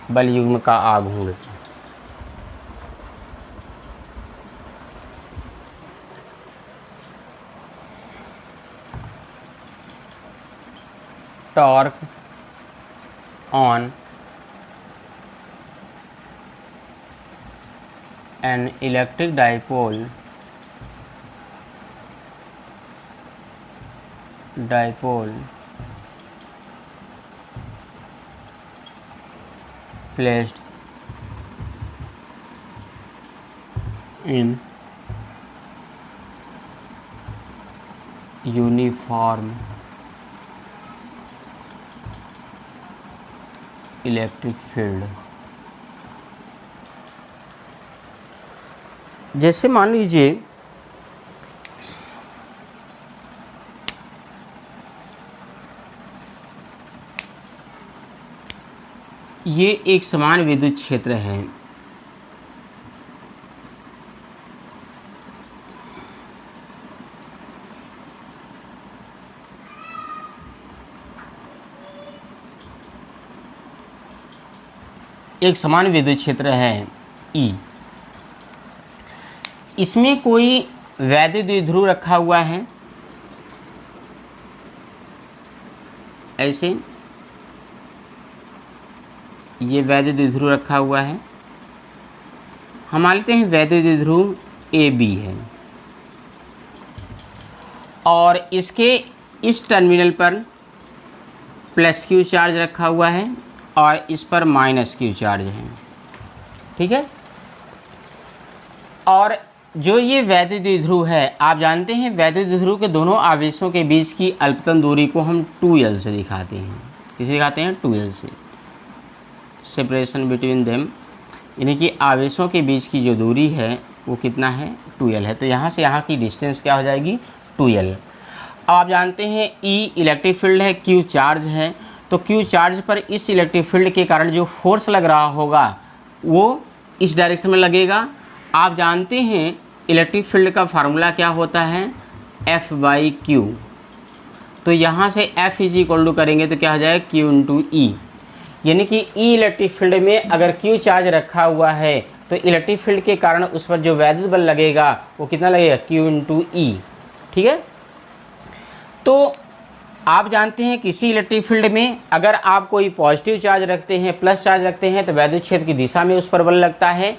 बल युग्म का आघूर्ण। Torque on an electric dipole placed in uniform electric field. जैसे मान लीजिए ये एक समान विद्युत क्षेत्र है, एक समान विद्युत क्षेत्र है E। इसमें कोई वैद्युत द्विध्रुव रखा हुआ है, ऐसे ये वैद्युत द्विध्रुव रखा हुआ है। हम मान लेते हैं वैद्युत द्विध्रुव AB है और इसके इस टर्मिनल पर प्लस Q चार्ज रखा हुआ है और इस पर माइनस Q चार्ज है, ठीक है। और जो ये वैद्युत द्विध्रुव है, आप जानते हैं वैद्युत द्विध्रुव के दोनों आवेशों के बीच की अल्पतम दूरी को हम 2L से दिखाते हैं। किसे दिखाते हैं? 2L से। सेपरेशन बिटवीन देम, यानी कि आवेशों के बीच की जो दूरी है वो कितना है? 2L है। तो यहाँ से यहाँ की डिस्टेंस क्या हो जाएगी? 2L। अब आप जानते हैं E इलेक्ट्रिक फील्ड है, Q चार्ज है, तो Q चार्ज पर इस इलेक्ट्रिक फील्ड के कारण जो फोर्स लग रहा होगा वो इस डायरेक्शन में लगेगा। आप जानते हैं इलेक्ट्रिक फील्ड का फार्मूला क्या होता है? F/Q। तो यहाँ से F इज इक्वल टू करेंगे तो क्या हो जाएगा? Q into E। यानी कि E इलेक्ट्रिक फील्ड में अगर Q चार्ज रखा हुआ है तो इलेक्ट्रिक फील्ड के कारण उस पर जो वैद्युत बल लगेगा वो कितना लगेगा? Q इंटू E, ठीक है। तो आप जानते हैं किसी इलेक्ट्रिक फील्ड में अगर आप कोई पॉजिटिव चार्ज रखते हैं, प्लस चार्ज रखते हैं, तो वैद्युत क्षेत्र की दिशा में उस पर बल लगता है,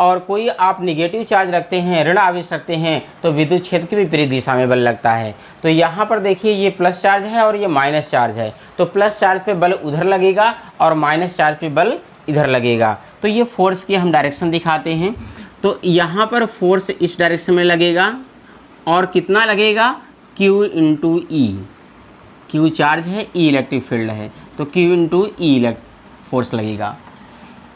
और कोई आप निगेटिव चार्ज रखते हैं, ऋण आवेश रखते हैं, तो विद्युत क्षेत्र की विपरीत दिशा में बल लगता है। तो यहाँ पर देखिए ये प्लस चार्ज है और ये माइनस चार्ज है, तो प्लस चार्ज पे बल उधर लगेगा और माइनस चार्ज पे बल इधर लगेगा। तो ये फोर्स की हम डायरेक्शन दिखाते हैं। तो यहाँ पर फोर्स इस डायरेक्शन में लगेगा और कितना लगेगा? Q into E। Q charge है, E इलेक्ट्रिक फील्ड है, तो Q इंटू E फोर्स लगेगा।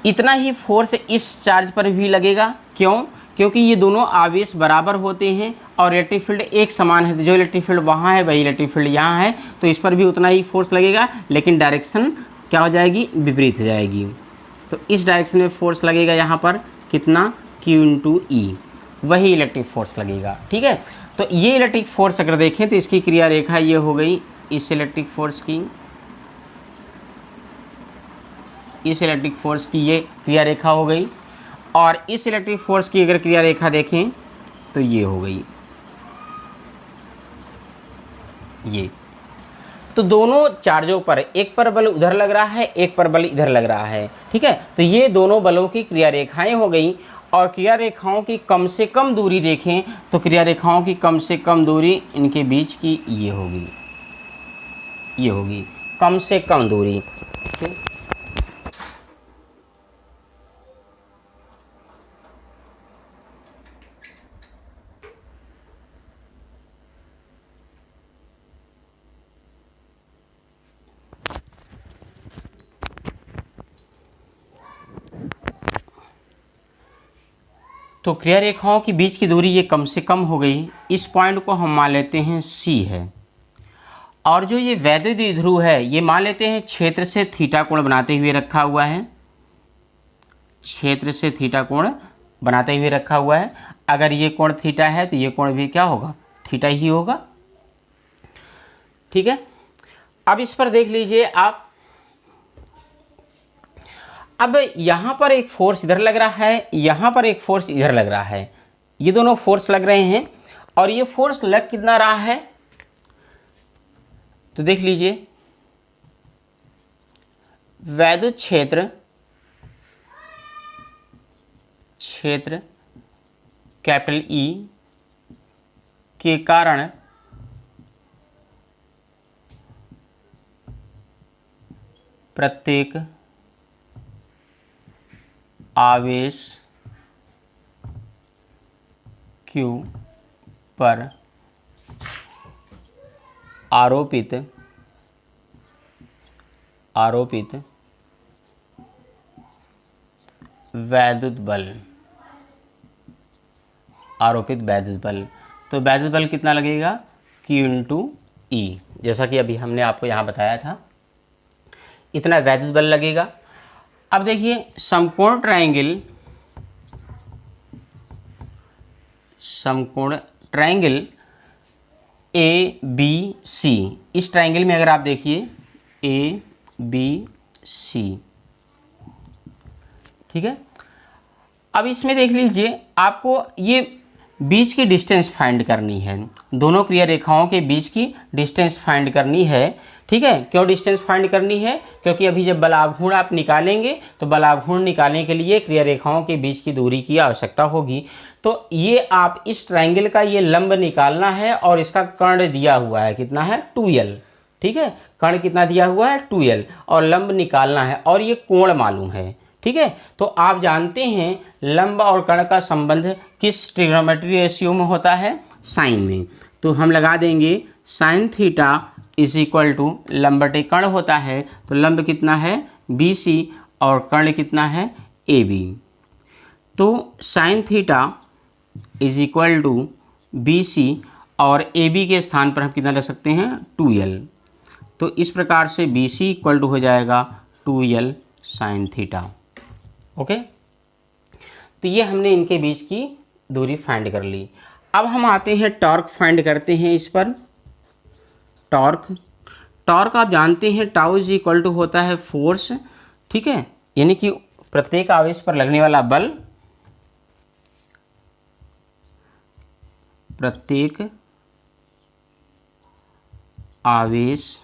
इतना ही फोर्स इस चार्ज पर भी लगेगा। क्यों? क्योंकि ये दोनों आवेश बराबर होते हैं और इलेक्ट्रिक फील्ड एक समान है। जो इलेक्ट्रिक फील्ड वहाँ है वही इलेक्ट्रिक फील्ड यहाँ है, तो इस पर भी उतना ही फोर्स लगेगा, लेकिन डायरेक्शन क्या हो जाएगी? विपरीत हो जाएगी। तो इस डायरेक्शन में फोर्स लगेगा यहाँ पर कितना? Q इंटू E, वही इलेक्ट्रिक फोर्स लगेगा, ठीक है। तो ये इलेक्ट्रिक फोर्स अगर देखें तो इसकी क्रिया रेखा ये हो गई इस इलेक्ट्रिक फोर्स की, इस इलेक्ट्रिक फोर्स की ये क्रिया रेखा हो गई, और इस इलेक्ट्रिक फोर्स की अगर क्रिया रेखा देखें तो ये हो गई ये। तो दोनों चार्जों पर एक पर बल उधर लग रहा है, एक पर बल इधर लग रहा है, ठीक है। तो ये दोनों बलों की क्रिया रेखाएं हो गई। और क्रिया रेखाओं की कम से कम दूरी देखें तो क्रिया रेखाओं की कम से कम दूरी इनके बीच की ये होगी, ये होगी कम से कम दूरी, ठीक? तो क्रिया रेखाओं के बीच की दूरी ये कम से कम हो गई। इस पॉइंट को हम मान लेते हैं C है। और जो ये वैद्युत द्विध्रुव है ये मान लेते हैं क्षेत्र से थीटा कोण बनाते हुए रखा हुआ है, क्षेत्र से थीटा कोण बनाते हुए रखा हुआ है। अगर ये कोण थीटा है तो ये कोण भी क्या होगा? थीटा ही होगा, ठीक है। अब इस पर देख लीजिए आप, अब यहाँ पर एक फोर्स इधर लग रहा है, यहाँ पर एक फोर्स इधर लग रहा है, ये दोनों फोर्स लग रहे हैं और ये फोर्स लग कितना रहा है, तो देख लीजिए वैद्युत क्षेत्र कैपिटल ई के कारण प्रत्येक आवेश Q पर आरोपित वैद्युत बल, तो वैद्युत बल कितना लगेगा, Q इंटू ई, जैसा कि अभी हमने आपको यहाँ बताया था, इतना वैद्युत बल लगेगा। अब देखिए समकोण ट्रायंगल ए बी सी, इस ट्रायंगल में अगर आप देखिए ए बी सी, ठीक है। अब इसमें देख लीजिए आपको ये बीच की डिस्टेंस फाइंड करनी है, दोनों क्रिया रेखाओं के बीच की डिस्टेंस फाइंड करनी है, ठीक है। क्यों डिस्टेंस फाइंड करनी है, क्योंकि अभी जब बलाघूर्ण आप निकालेंगे तो बलाघूर्ण निकालने के लिए क्रिया रेखाओं के बीच की दूरी की आवश्यकता होगी। तो ये आप इस ट्रायंगल का ये लंब निकालना है और इसका कर्ण दिया हुआ है, कितना है 2l, ठीक है, कर्ण कितना दिया हुआ है 2l, और लंब निकालना है और ये कोण मालूम है, ठीक है। तो आप जानते हैं लंब और कर्ण का संबंध किस ट्रिग्नोमेट्री रेशियो में होता है, साइन में, तो हम लगा देंगे sine theta is equal to लंब बटे कर्ण होता है, तो लंब कितना है BC और कर्ण कितना है AB, तो sine theta is equal to BC और AB के स्थान पर हम कितना रख सकते हैं 2l, तो इस प्रकार से BC इक्वल टू हो जाएगा 2l साइन थीटा, ओके। तो ये हमने इनके बीच की दूरी फाइंड कर ली। अब हम आते हैं टॉर्क फाइंड करते हैं इस पर। टॉर्क आप जानते हैं टाउ इज इक्वल टू होता है फोर्स, ठीक है, यानी कि प्रत्येक आवेश पर लगने वाला बल, प्रत्येक आवेश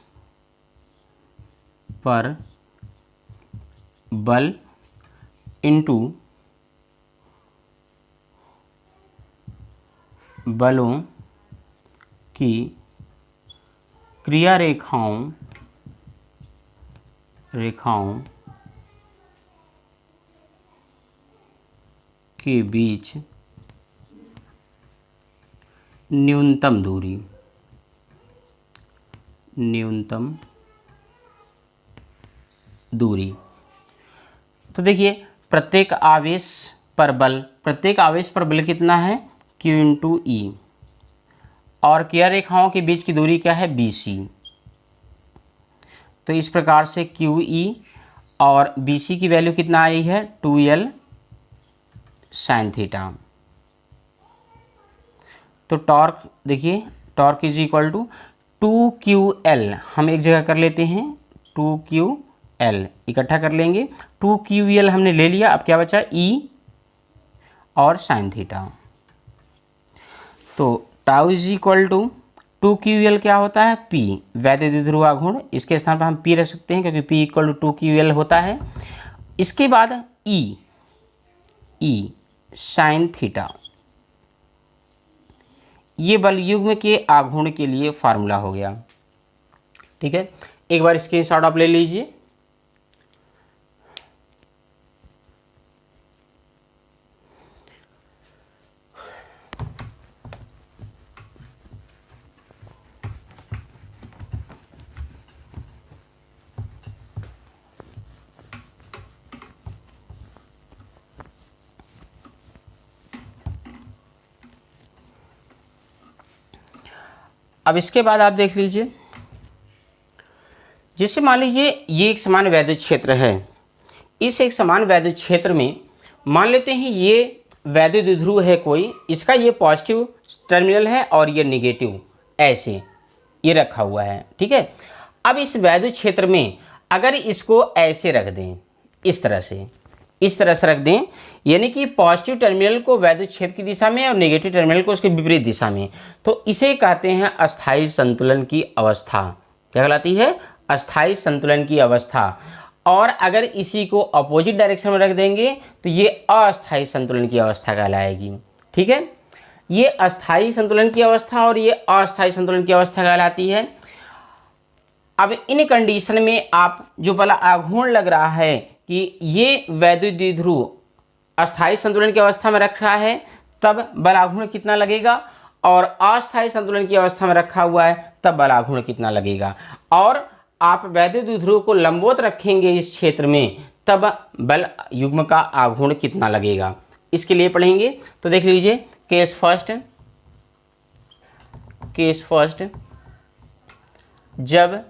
पर बल इंटू बलों की क्रिया रेखाओं के बीच न्यूनतम दूरी। तो देखिए प्रत्येक आवेश पर बल कितना है Q इंटू ई, और क्रिया रेखाओं के बीच की दूरी क्या है BC, तो इस प्रकार से QE और BC की वैल्यू कितना आई है 2l साइन थीटा। तो टॉर्क देखिए torque is equal to 2QL, हम एक जगह कर लेते हैं 2QL इकट्ठा कर लेंगे, 2QL हमने ले लिया, अब क्या बचा E और साइन थीटा। तो tau is equal to 2QL क्या होता है P, वैद्युत द्विध्रुव आघूर्ण, इसके स्थान पर हम P रख सकते हैं क्योंकि P इक्वल टू 2QL होता है। इसके बाद E साइन थीटा, ये बल युग्म के आघूर्ण के लिए फार्मूला हो गया, ठीक है। एक बार स्क्रीनशॉट आप ले लीजिए। अब इसके बाद आप देख लीजिए, जैसे मान लीजिए ये एक समान वैद्युत क्षेत्र है, इस एक समान वैद्युत क्षेत्र में मान लेते हैं ये वैद्युत द्विध्रुव है कोई, इसका ये पॉजिटिव टर्मिनल है और ये निगेटिव, ऐसे ये रखा हुआ है, ठीक है। अब इस वैद्युत क्षेत्र में अगर इसको ऐसे रख दें, इस तरह से रख दें, यानी कि पॉजिटिव टर्मिनल को वैद्युत क्षेत्र की दिशा में और नेगेटिव टर्मिनल को उसके विपरीत दिशा में, तो इसे कहते हैं अस्थायी संतुलन की अवस्था। क्या कहलाती है? अस्थायी संतुलन की अवस्था। और अगर इसी को अपोजिट डायरेक्शन में रख देंगे तो ये अस्थायी संतुलन की अवस्था कहलाएगी। ठीक है, ये अस्थायी संतुलन की अवस्था और ये अस्थायी संतुलन की अवस्था कहलाती है। अब इन कंडीशन में आप जो बल आघूर्ण लग रहा है कि ये वैद्युत द्विध्रुव अस्थायी संतुलन की अवस्था में रख रहा है, तब बल आघूर्ण कितना लगेगा, और अस्थायी संतुलन की अवस्था में रखा हुआ है तब बल आघूर्ण कितना लगेगा। और आप वैद्युत द्विध्रुव को लंबवत रखेंगे इस क्षेत्र में, तब बल युग्म का आघूर्ण कितना लगेगा, इसके लिए पढ़ेंगे। तो देख लीजिए, केस फर्स्ट, जब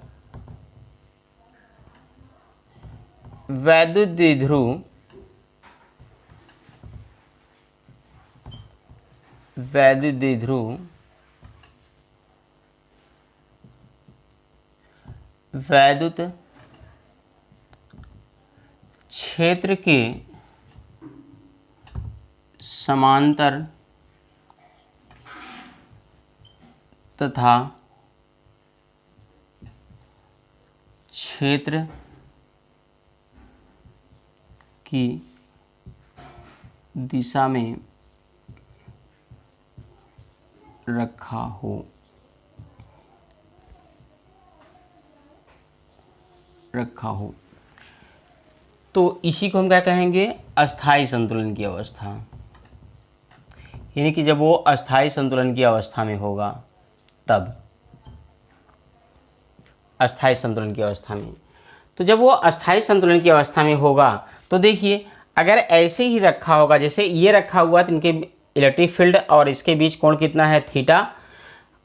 वैद्युत द्विध्रुव वैद्युत क्षेत्र के समांतर तथा क्षेत्र की दिशा में रखा हो, तो इसी को हम क्या कहेंगे? अस्थायी संतुलन की अवस्था। यानी कि जब वो अस्थायी संतुलन की अवस्था में होगा, तब अस्थायी संतुलन की अवस्था में, तो जब वो अस्थायी संतुलन की अवस्था में होगा तो देखिए, अगर ऐसे ही रखा होगा, जैसे ये रखा हुआ तो इनके इलेक्ट्रिक फील्ड और इसके बीच कोण कितना है? थीटा।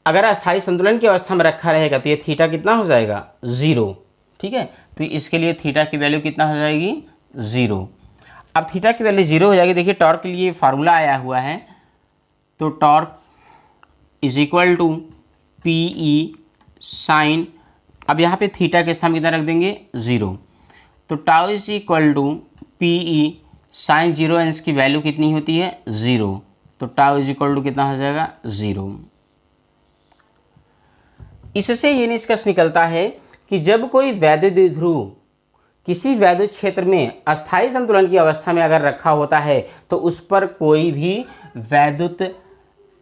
अगर अस्थायी संतुलन की अवस्था में रखा रहेगा तो ये थीटा कितना हो जाएगा? 0। ठीक है, तो इसके लिए थीटा की वैल्यू कितना हो जाएगी? 0। अब थीटा की वैल्यू 0 हो जाएगी। देखिए, टॉर्क के लिए फार्मूला आया हुआ है, तो torque is equal to PE sine, अब यहाँ पे थीटा के स्थान कितना रख देंगे? 0। तो tau is equal to PE sine 0 एंस की वैल्यू कितनी होती है? 0। तो टाउ इज इक्वल टू कितना हो जाएगा? 0। इससे ये निष्कर्ष निकलता है कि जब कोई वैद्युत द्विध्रुव किसी वैद्युत क्षेत्र में अस्थायी संतुलन की अवस्था में अगर रखा होता है, तो उस पर कोई भी वैद्युत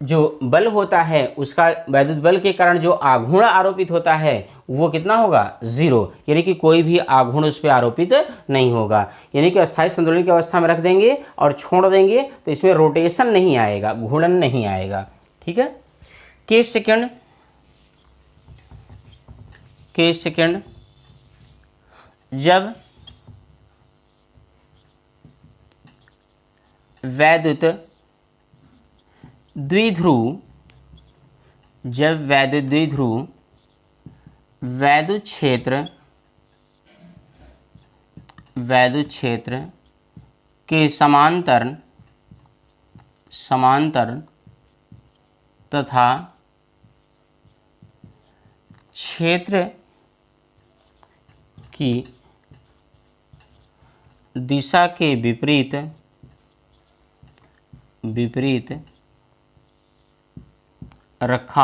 जो बल होता है, उसका वैद्युत बल के कारण जो आघूर्ण आरोपित होता है वो कितना होगा? 0। यानी कि कोई भी आघूर्ण उस पर आरोपित नहीं होगा। यानी कि अस्थायी संतुलन की अवस्था में रख देंगे और छोड़ देंगे तो इसमें रोटेशन नहीं आएगा, घूर्णन नहीं आएगा। ठीक है, केस सेकंड, जब वैद्युत द्विध्रुव वैद्युत क्षेत्र के समांतर तथा क्षेत्र की दिशा के विपरीत रखा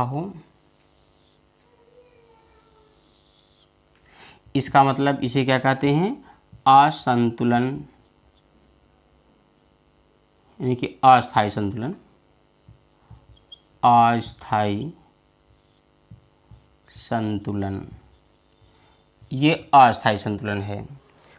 हो, इसका मतलब इसे क्या कहते हैं? असंतुलन, यानी कि अस्थायी संतुलन, ये अस्थायी संतुलन है।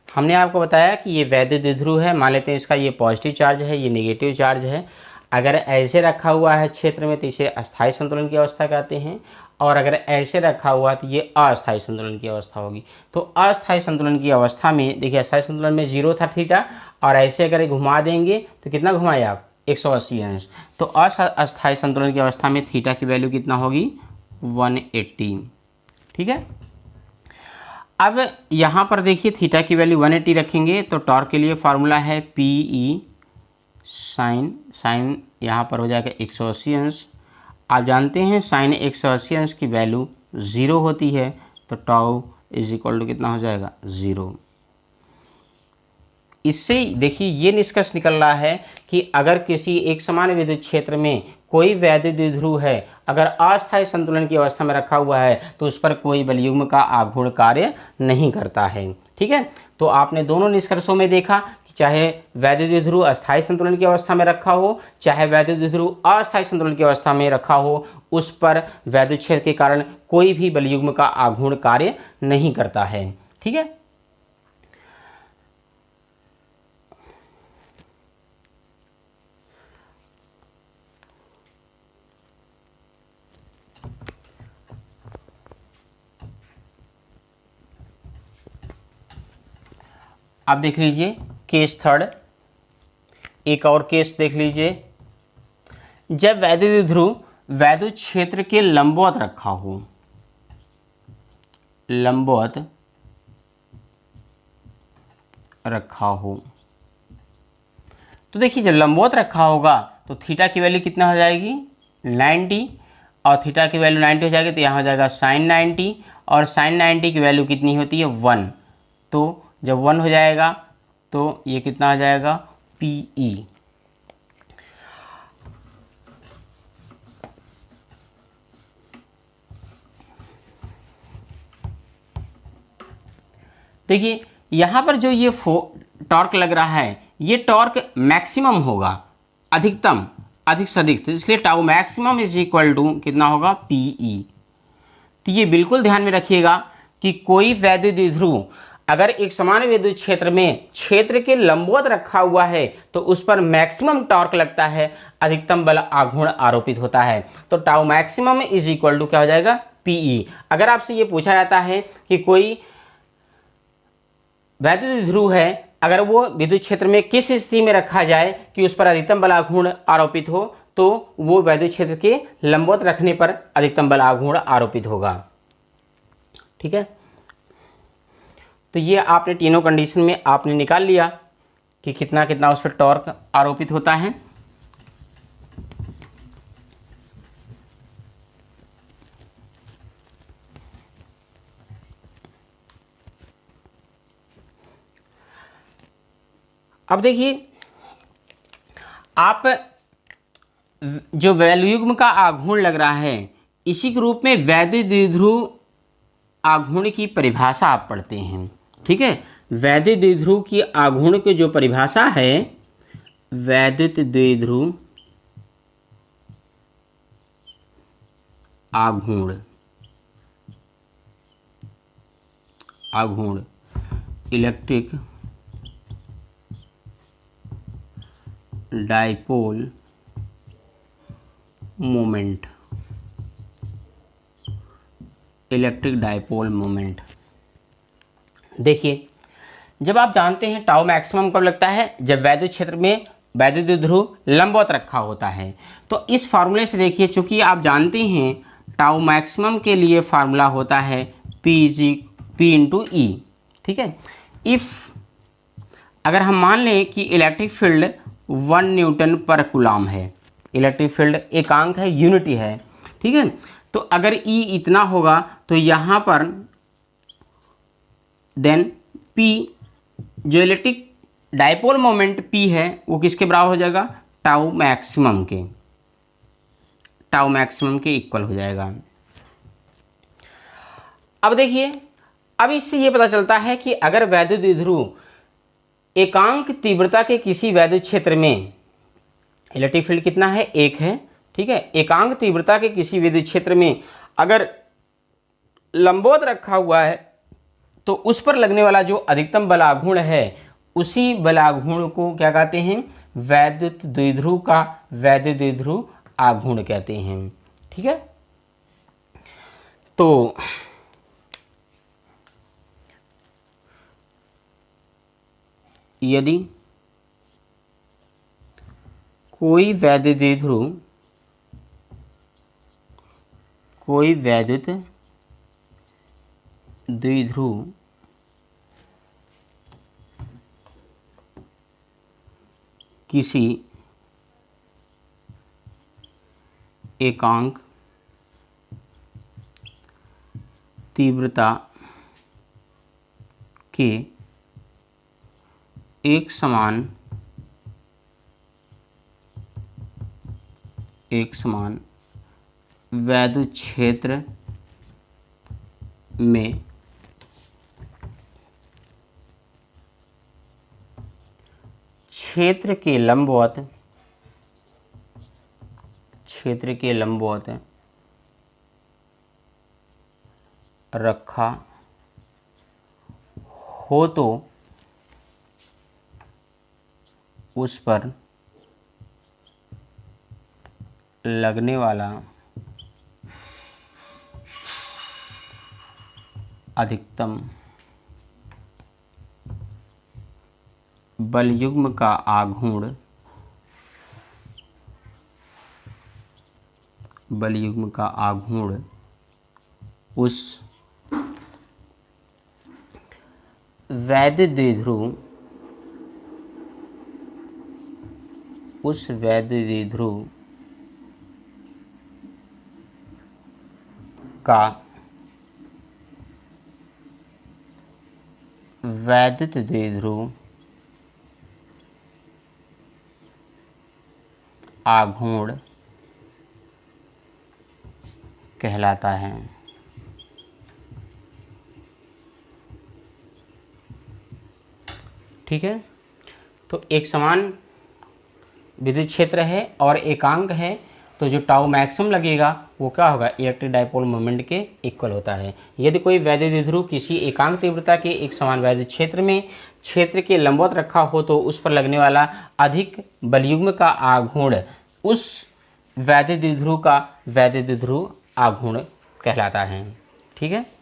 हमने आपको बताया कि ये वैद्युत द्विध्रुव है, मान लेते हैं इसका ये पॉजिटिव चार्ज है, ये नेगेटिव चार्ज है। अगर ऐसे रखा हुआ है क्षेत्र में तो इसे अस्थायी संतुलन की अवस्था कहते हैं, और अगर ऐसे रखा हुआ तो ये अस्थायी संतुलन की अवस्था होगी। तो अस्थायी संतुलन की अवस्था में देखिए, अस्थायी संतुलन में 0 था थीटा, और ऐसे अगर घुमा देंगे तो कितना घुमाए आप? 180 अंश। तो अस्थायी संतुलन की अवस्था में थीटा की वैल्यू कितना होगी? 180। ठीक है, अब यहाँ पर देखिए थीटा की वैल्यू 180 रखेंगे तो टॉर्क के लिए फार्मूला है PE साइन यहाँ पर हो जाएगा 180 अंश। आप जानते हैं साइन 180 अंश की वैल्यू 0 होती है, तो टाउ इज इक्वल टू कितना हो जाएगा 0। इससे देखिए ये निष्कर्ष निकल रहा है कि अगर किसी एक समान विद्युत क्षेत्र में कोई वैद्युत द्विध्रुव है, अगर अस्थायी संतुलन की अवस्था में रखा हुआ है तो उस पर कोई बलयुग्म का आघूर्ण कार्य नहीं करता है। ठीक है, तो आपने दोनों निष्कर्षों में देखा कि चाहे वैद्युत द्विध्रुव अस्थायी संतुलन की अवस्था में रखा हो, चाहे वैद्युत द्विध्रुव अस्थायी संतुलन की अवस्था में रखा हो, उस पर वैद्युत क्षेत्र के कारण कोई भी बलयुग्म का आघूर्ण कार्य नहीं करता है। ठीक है, आप देख लीजिए केस थर्ड, एक और केस देख लीजिए। जब वैद्युत द्विध्रुव वैद्युत क्षेत्र के लंबवत रखा हो, लंबवत रखा हो, तो देखिए जब लंबवत रखा होगा तो थीटा की वैल्यू कितना हो जाएगी 90, और थीटा की वैल्यू 90 हो जाएगी तो यहाँ हो जाएगा साइन 90, और साइन 90 की वैल्यू कितनी होती है 1। तो जब 1 हो जाएगा तो ये कितना हो जाएगा PE। देखिए यहाँ पर जो ये टॉर्क लग रहा है, ये टॉर्क मैक्सिमम होगा, अधिकतम, अधिक से अधिक, तो इसलिए tau maximum is equal to कितना होगा PE। तो ये बिल्कुल ध्यान में रखिएगा कि कोई वैद्युत द्विध्रुव अगर एक समान विद्युत क्षेत्र में क्षेत्र के लंबवत रखा हुआ है तो उस पर मैक्सिमम टॉर्क लगता है, अधिकतम बल आघूर्ण आरोपित होता है। तो tau maximum is equal to क्या हो जाएगा PE। अगर आपसे ये पूछा जाता है कि कोई वैद्युत द्विध्रुव है, अगर वो विद्युत क्षेत्र में किस स्थिति में रखा जाए कि उस पर अधिकतम बल आघूर्ण आरोपित हो, तो वो वैद्युत क्षेत्र के लंबवत रखने पर अधिकतम बल आघूर्ण आरोपित होगा। ठीक है, तो ये आपने तीनों कंडीशन में आपने निकाल लिया कि कितना कितना उस पर टॉर्क आरोपित होता है। अब देखिए आप जो वैल्युग्म का आघूर्ण लग रहा है, इसी के रूप में वैद्युत द्विध्रुव आघूर्ण की परिभाषा आप पढ़ते हैं। ठीक है, वैद्युत द्विध्रुव की आघूर्ण की जो परिभाषा है, वैद्युत द्विध्रुव आघूर्ण, आघूर्ण electric dipole moment, electric dipole moment. देखिए जब आप जानते हैं टाउ मैक्सिमम कब लगता है, जब वैद्युत क्षेत्र में वैद्युत द्विध्रुव लंबवत रखा होता है। तो इस फार्मूले से देखिए, चूंकि आप जानते हैं टाउ मैक्सिमम के लिए फार्मूला होता है P इंटू E। ठीक है, इफ अगर हम मान लें कि इलेक्ट्रिक फील्ड 1 न्यूटन पर कूलम है, इलेक्ट्रिक फील्ड एकांक है, यूनिटी है। ठीक है, तो अगर E इतना होगा तो यहाँ पर देन P जो इलेक्ट्रिक डाइपोल मोमेंट P है वो किसके बराबर हो जाएगा, टाउ मैक्सिमम के, टाउ मैक्सिमम के इक्वल हो जाएगा। अब देखिए, अब इससे ये पता चलता है कि अगर वैद्युत द्विध्रुव एकांक तीव्रता के किसी वैद्युत क्षेत्र में, इलेक्ट्रिक फील्ड कितना है 1 है। ठीक है, एकांक तीव्रता के किसी विद्युत क्षेत्र में अगर लंबवत रखा हुआ है तो उस पर लगने वाला जो अधिकतम बलाघूर्ण है, उसी बलाघूर्ण को क्या कहते हैं, वैद्युत द्विध्रुव का वैद्युत द्विध्रुव आघूर्ण कहते हैं। ठीक है, तो यदि कोई वैद्युत द्विध्रुव, कोई वैद्युत द्विध्रुव किसी एकांक तीव्रता के एक समान वैद्युत क्षेत्र में क्षेत्र के लंबवत रखा हो तो उस पर लगने वाला अधिकतम बलयुग्म का आघूर्ण उस वैद्युत द्विध्रुव का आघूर्ण कहलाता है। ठीक है, तो एक समान विद्युत क्षेत्र है और एकांक है, तो जो टाउ मैक्सिमम लगेगा वो क्या होगा, इलेक्ट्रिक डाइपोल मोमेंट के इक्वल होता है। यदि कोई वैद्युत द्विध्रुव किसी एकांक तीव्रता के एक समान वैद्युत क्षेत्र में क्षेत्र के लंबवत रखा हो तो उस पर लगने वाला अधिक बलयुग्म का आघूर्ण उस वैद्युत द्विध्रुव का वैद्युत द्विध्रुव आघूर्ण कहलाता है। ठीक है।